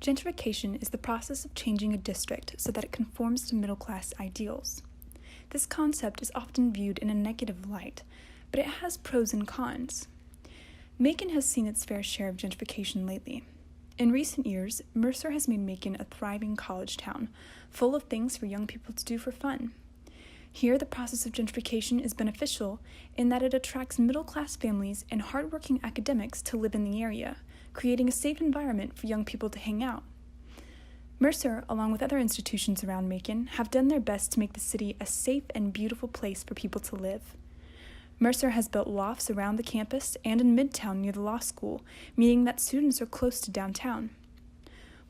Gentrification is the process of changing a district so that it conforms to middle-class ideals. This concept is often viewed in a negative light, but it has pros and cons. Macon has seen its fair share of gentrification lately. In recent years, Mercer has made Macon a thriving college town, full of things for young people to do for fun. Here, the process of gentrification is beneficial in that it attracts middle-class families and hardworking academics to live in the area, creating a safe environment for young people to hang out. Mercer, along with other institutions around Macon, have done their best to make the city a safe and beautiful place for people to live. Mercer has built lofts around the campus and in Midtown near the law school, meaning that students are close to downtown.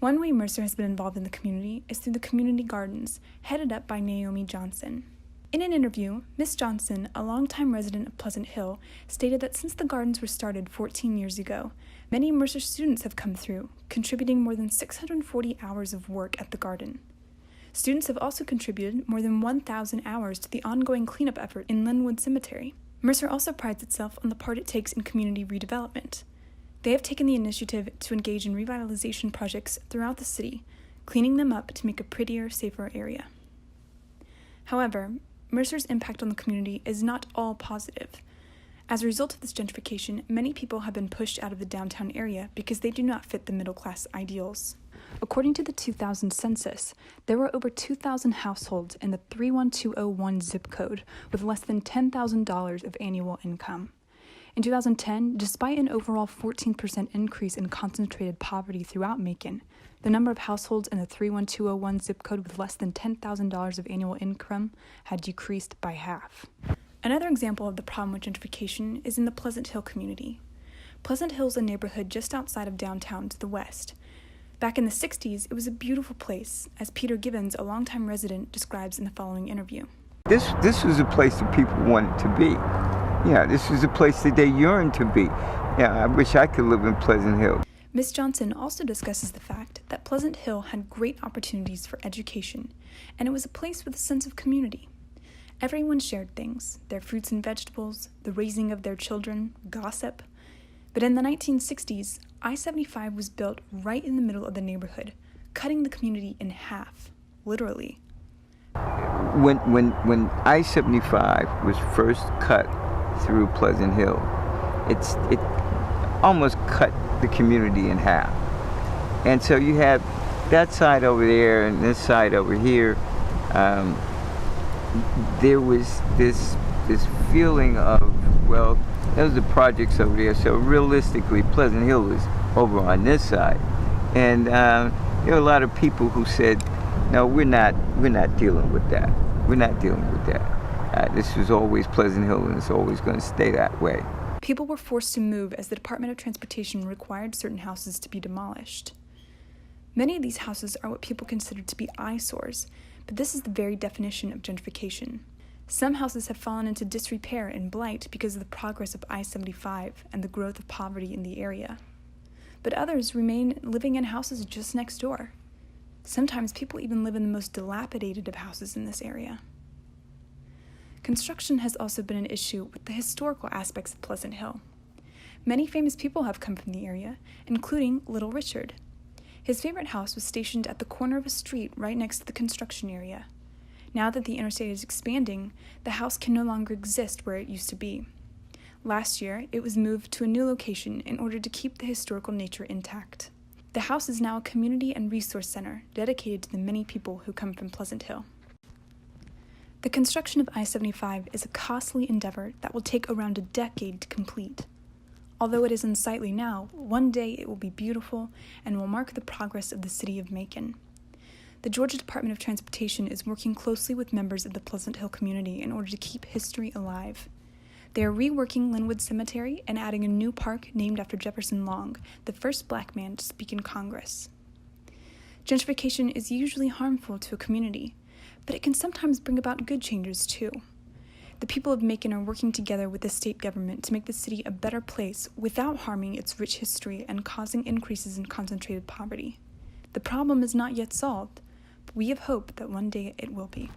One way Mercer has been involved in the community is through the community gardens, headed up by Naomi Johnson. In an interview, Ms. Johnson, a longtime resident of Pleasant Hill, stated that since the gardens were started 14 years ago, many Mercer students have come through, contributing more than 640 hours of work at the garden. Students have also contributed more than 1,000 hours to the ongoing cleanup effort in Linwood Cemetery. Mercer also prides itself on the part it takes in community redevelopment. They have taken the initiative to engage in revitalization projects throughout the city, cleaning them up to make a prettier, safer area. However, Mercer's impact on the community is not all positive. As a result of this gentrification, many people have been pushed out of the downtown area because they do not fit the middle-class ideals. According to the 2000 census, there were over 2,000 households in the 31201 zip code with less than $10,000 of annual income. In 2010, despite an overall 14% increase in concentrated poverty throughout Macon, the number of households in the 31201 zip code with less than $10,000 of annual income had decreased by half. Another example of the problem with gentrification is in the Pleasant Hill community. Pleasant Hill is a neighborhood just outside of downtown to the west. Back in the 60s, it was a beautiful place, as Peter Gibbons, a longtime resident, describes in the following interview. This was a place that people wanted to be. Yeah, this was a place that they yearned to be. Yeah, I wish I could live in Pleasant Hill. Ms. Johnson also discusses the fact that Pleasant Hill had great opportunities for education, and it was a place with a sense of community. Everyone shared things, their fruits and vegetables, the raising of their children, gossip. But in the 1960s, I-75 was built right in the middle of the neighborhood, cutting the community in half, literally. When I-75 was first cut through Pleasant Hill, it almost cut the community in half. And so you have that side over there and this side over here. There was this feeling of, well, those are projects over there, so realistically Pleasant Hill is over on this side. And there were a lot of people who said, no, we're not dealing with that. We're not dealing with that. This was always Pleasant Hill, and it's always going to stay that way. People were forced to move as the Department of Transportation required certain houses to be demolished. Many of these houses are what people consider to be eyesores, but this is the very definition of gentrification. Some houses have fallen into disrepair and blight because of the progress of I-75 and the growth of poverty in the area. But others remain living in houses just next door. Sometimes people even live in the most dilapidated of houses in this area. Construction has also been an issue with the historical aspects of Pleasant Hill. Many famous people have come from the area, including Little Richard. His favorite house was stationed at the corner of a street right next to the construction area. Now that the interstate is expanding, the house can no longer exist where it used to be. Last year, it was moved to a new location in order to keep the historical nature intact. The house is now a community and resource center dedicated to the many people who come from Pleasant Hill. The construction of I-75 is a costly endeavor that will take around a decade to complete. Although it is unsightly now, one day it will be beautiful and will mark the progress of the city of Macon. The Georgia Department of Transportation is working closely with members of the Pleasant Hill community in order to keep history alive. They are reworking Linwood Cemetery and adding a new park named after Jefferson Long, the first black man to speak in Congress. Gentrification is usually harmful to a community, but it can sometimes bring about good changes too. The people of Macon are working together with the state government to make the city a better place without harming its rich history and causing increases in concentrated poverty. The problem is not yet solved, but we have hope that one day it will be.